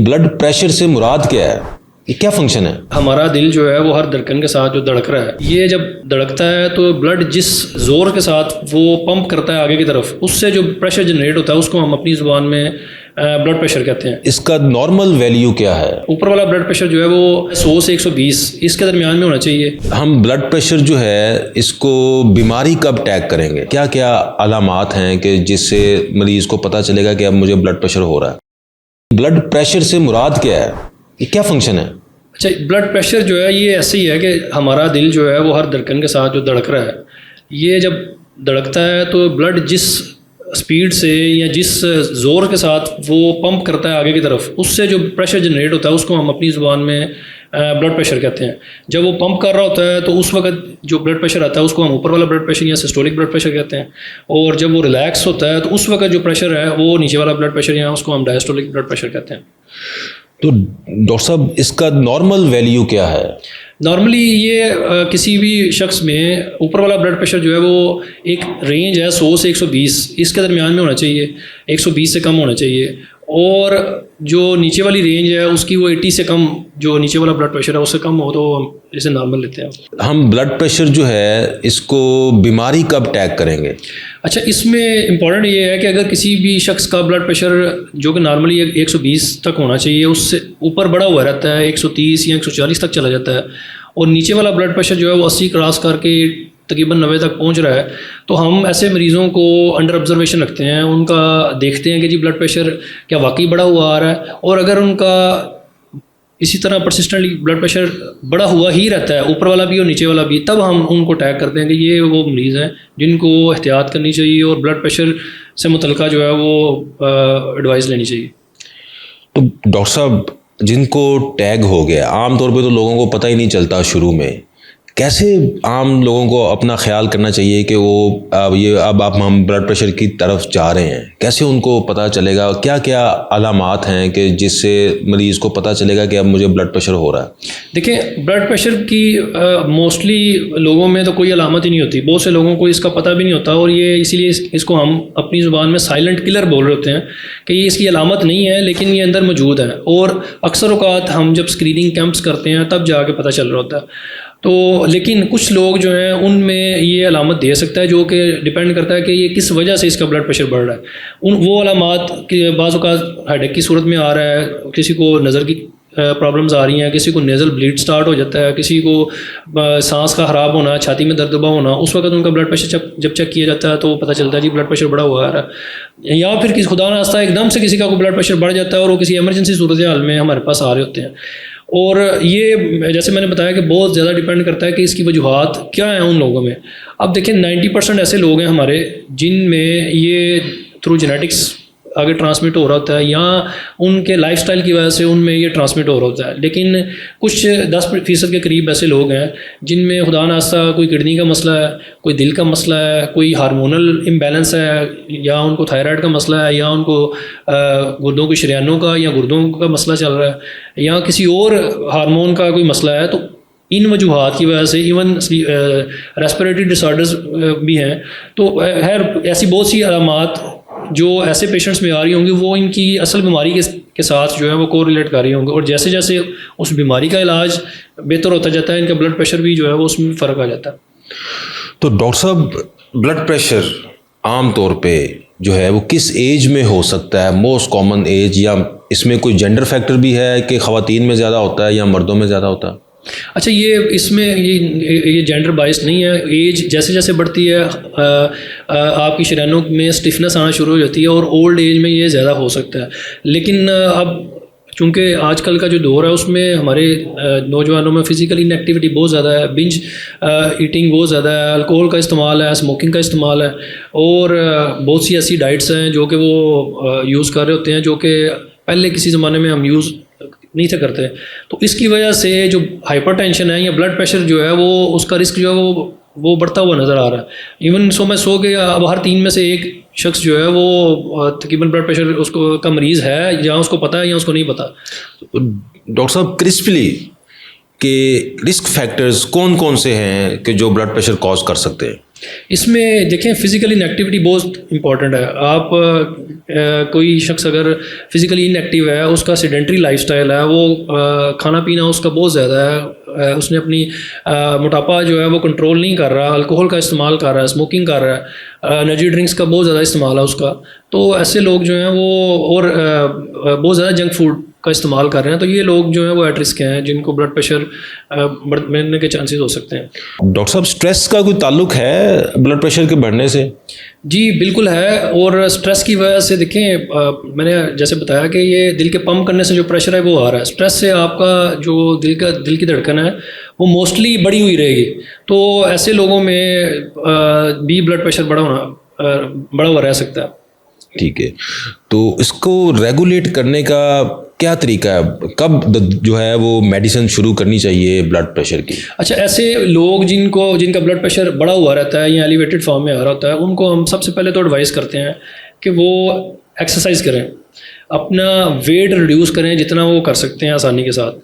Blood pressure से मुराद क्या है, ये क्या फंक्शन है? हमारा दिल जो है वो हर धड़कन के साथ जो धड़क रहा है, ये जब धड़कता है तो ब्लड जिस जोर के साथ वो पंप करता है आगे की तरफ, उससे जो प्रेशर जनरेट होता है उसको हम अपनी ज़ुबान में ब्लड प्रेशर कहते हैं। इसका नॉर्मल वैल्यू क्या है? ऊपर वाला ब्लड प्रेशर जो है वो 100 से 120 इसके दरमियान में होना चाहिए। हम ब्लड प्रेशर जो है इसको बीमारी कब टैग करेंगे? क्या क्या अलामात हैं कि जिससे मरीज को पता चलेगा कि अब मुझे ब्लड प्रेशर हो रहा है? ब्लड प्रेशर से मुराद क्या है, ये क्या फंक्शन है? अच्छा, ब्लड प्रेशर जो है ये ऐसे ही है कि हमारा दिल जो है वो हर धड़कन के साथ जो धड़क रहा है, ये जब धड़कता है तो ब्लड जिस स्पीड से या जिस ज़ोर के साथ वो पंप करता है आगे की तरफ, उससे जो प्रेशर जनरेट होता है उसको हम अपनी ज़ुबान में ब्लड प्रेशर कहते हैं। जब वो पंप कर रहा होता है तो उस वक्त जो ब्लड प्रेशर आता है उसको हम ऊपर वाला ब्लड प्रेशर या सिस्टोलिक ब्लड प्रेशर कहते हैं, और जब वो रिलैक्स होता है तो उस वक्त जो प्रेशर है वो नीचे वाला ब्लड प्रेशर या उसको हम डायस्टोलिक ब्लड प्रेशर कहते हैं। तो डॉक्टर साहब इसका नॉर्मल वैल्यू क्या है? नॉर्मली ये किसी भी शख्स में ऊपर वाला ब्लड प्रेशर जो है वो एक रेंज है 100 से 120 इसके दरमियान में होना चाहिए, 120 से कम होना चाहिए, और जो नीचे वाली रेंज है उसकी वो 80 से कम, जो नीचे वाला ब्लड प्रेशर है उससे कम हो तो हम इसे नॉर्मल लेते हैं। हम ब्लड प्रेशर जो है इसको बीमारी कब टैग करेंगे? अच्छा, इसमें इम्पॉर्टेंट ये है कि अगर किसी भी शख्स का ब्लड प्रेशर जो कि नॉर्मली 120 तक होना चाहिए उससे ऊपर बढ़ा हुआ रहता है, 130 या 140 तक चला जाता है, और नीचे वाला ब्लड प्रेशर जो है वो 80 क्रॉस करके तकरीबन 90 तक पहुंच रहा है, तो हम ऐसे मरीज़ों को अंडर ऑब्जर्वेशन रखते हैं, उनका देखते हैं कि जी ब्लड प्रेशर क्या वाकई बढ़ा हुआ आ रहा है, और अगर उनका इसी तरह परसिस्टेंटली ब्लड प्रेशर बढ़ा हुआ ही रहता है, ऊपर वाला भी और नीचे वाला भी, तब हम उनको टैग करते हैं कि ये वो मरीज़ हैं जिनको एहतियात करनी चाहिए और ब्लड प्रेशर से मुतल्लिक़ा जो है वो एडवाइस लेनी चाहिए। तो डॉक्टर साहब जिनको टैग हो गया, आम तौर पे तो लोगों को पता ही नहीं चलता शुरू में, कैसे आम लोगों को अपना ख्याल करना चाहिए कि वो अब हम ब्लड प्रेशर की तरफ जा रहे हैं, कैसे उनको पता चलेगा? क्या क्या अलामात हैं कि जिससे मरीज़ को पता चलेगा कि अब मुझे ब्लड प्रेशर हो रहा है? देखिए, ब्लड प्रेशर की मोस्टली लोगों में तो कोई अलामत ही नहीं होती, बहुत से लोगों को इसका पता भी नहीं होता, और ये इसीलिए इसको हम अपनी ज़ुबान में साइलेंट किलर बोल रहे होते हैं कि ये इसकी अलामत नहीं है लेकिन ये अंदर मौजूद है, और अक्सर औक़ात हम जब स्क्रीनिंग कैंप्स करते हैं तब जाके पता चल रहा होता है। तो लेकिन कुछ लोग जो हैं उनमें ये अलामत दे सकता है, जो कि डिपेंड करता है कि ये किस वजह से इसका ब्लड प्रेशर बढ़ रहा है। वो अलामत कि बाज़ औक़ात हेडेक की सूरत में आ रहा है, किसी को नज़र की प्रॉब्लम्स आ रही हैं, किसी को नेज़ल ब्लीड स्टार्ट हो जाता है, किसी को सांस का ख़राब होना, छाती में दर्द दबा होना, उस वक्त उनका ब्लड प्रेशर जब चेक किया जाता है तो पता चलता है जी ब्लड प्रेशर बढ़ा हुआ आ रहा है। या फिर किसी खुदा नास्ता एकदम से किसी का ब्लड प्रेशर बढ़ जाता है और वो किसी एमरजेंसी सूरत हाल में हमारे पास आ रहे होते हैं, और ये जैसे मैंने बताया कि बहुत ज़्यादा डिपेंड करता है कि इसकी वजूहात क्या हैं उन लोगों में। अब देखिए 90% ऐसे लोग हैं हमारे जिनमें ये थ्रू जेनेटिक्स आगे ट्रांसमिट हो रहा होता है, या उनके लाइफस्टाइल की वजह से उनमें ये ट्रांसमिट हो रहा होता है, लेकिन कुछ 10% के करीब ऐसे लोग हैं जिनमें खुदा नास्ता कोई किडनी का मसला है, कोई दिल का मसला है, कोई हार्मोनल इम्बैलेंस है, या उनको थायराइड का मसला है, या उनको गुर्दों की शरीयानों का या गुर्दों का मसला चल रहा है, या किसी और हार्मोन का कोई मसला है। तो इन वजूहात की वजह से इवन रेस्पिरेटरी डिसऑर्डर्स भी हैं। तो खैर ऐसी बहुत सी अलामात जो ऐसे पेशेंट्स में आ रही होंगी वो इनकी असल बीमारी के साथ जो है वो कोरिलेट कर रही होंगी, और जैसे जैसे उस बीमारी का इलाज बेहतर होता जाता है इनका ब्लड प्रेशर भी जो है वो उसमें फ़र्क आ जाता है। तो डॉक्टर साहब ब्लड प्रेशर आम तौर पे जो है वो किस एज में हो सकता है, मोस्ट कॉमन एज, या इसमें कोई जेंडर फैक्टर भी है कि ख़वातीन में ज़्यादा होता है या मर्दों में ज़्यादा होता है? अच्छा, ये इसमें ये जेंडर बाइस नहीं है। एज जैसे जैसे बढ़ती है आपकी शरीयानों में स्टिफनेस आना शुरू हो जाती है, और ओल्ड एज में ये ज़्यादा हो सकता है। लेकिन अब चूँकि आजकल का जो दौर है उसमें हमारे नौजवानों में फ़िज़िकल इनएक्टिविटी बहुत ज़्यादा है, बिंज ईटिंग बहुत ज़्यादा है, अल्कोहल का इस्तेमाल है, स्मोकिंग का इस्तेमाल है, और बहुत सी ऐसी डाइट्स हैं जो कि वो यूज़ कर रहे होते हैं जो कि पहले किसी ज़माने में हम यूज़ नहीं थे करते। तो इसकी वजह से जो हाइपरटेंशन है या ब्लड प्रेशर जो है वो उसका रिस्क जो है वो बढ़ता हुआ नज़र आ रहा है। इवन सो के अब हर 3 में से एक शख्स जो है वो तकरीबन ब्लड प्रेशर उसको का मरीज़ है, या उसको पता है या उसको नहीं पता। डॉक्टर साहब क्रिस्पली के रिस्क फैक्टर्स कौन कौन से हैं कि जो ब्लड प्रेशर कॉज कर सकते हैं? اس میں دیکھیں فزیکل ان ایکٹیویٹی بہت امپورٹنٹ ہے. آپ کوئی شخص اگر فزیکلی ان ایکٹیو ہے, اس کا سیڈنٹری لائف سٹائل ہے, وہ کھانا پینا اس کا بہت زیادہ ہے, اس نے اپنی موٹاپا جو ہے وہ کنٹرول نہیں کر رہا, الکوہل کا استعمال کر رہا ہے, اسموکنگ کر رہا ہے, انرجی ڈرنکس کا بہت زیادہ استعمال ہے اس کا, تو ایسے لوگ جو ہیں وہ اور بہت زیادہ جنک فوڈ کا استعمال کر رہے ہیں, تو یہ لوگ جو ہیں وہ ایٹ رسک ہیں, جن کو بلڈ پریشر بڑھنے کے چانسز ہو سکتے ہیں. ڈاکٹر صاحب اسٹریس کا کوئی تعلق ہے بلڈ پریشر کے بڑھنے سے؟ جی بالکل ہے, اور اسٹریس کی وجہ سے دیکھیں میں نے جیسے بتایا کہ یہ دل کے پمپ کرنے سے جو پریشر ہے وہ آ رہا ہے, اسٹریس سے آپ کا جو دل کی دھڑکن ہے وہ موسٹلی بڑھی ہوئی رہے گی, تو ایسے لوگوں میں بھی بلڈ پریشر بڑا ہوا رہ سکتا ہے. ٹھیک ہے, تو اس کو ریگولیٹ کرنے کا کیا طریقہ ہے, کب جو ہے وہ میڈیسن شروع کرنی چاہیے بلڈ پریشر کی؟ اچھا, ایسے لوگ جن کا بلڈ پریشر بڑا ہوا رہتا ہے یا ایلیویٹڈ فارم میں آ رہا ہوتا ہے, ان کو ہم سب سے پہلے تو ایڈوائز کرتے ہیں کہ وہ ایکسرسائز کریں, اپنا ویٹ ریڈیوس کریں جتنا وہ کر سکتے ہیں آسانی کے ساتھ,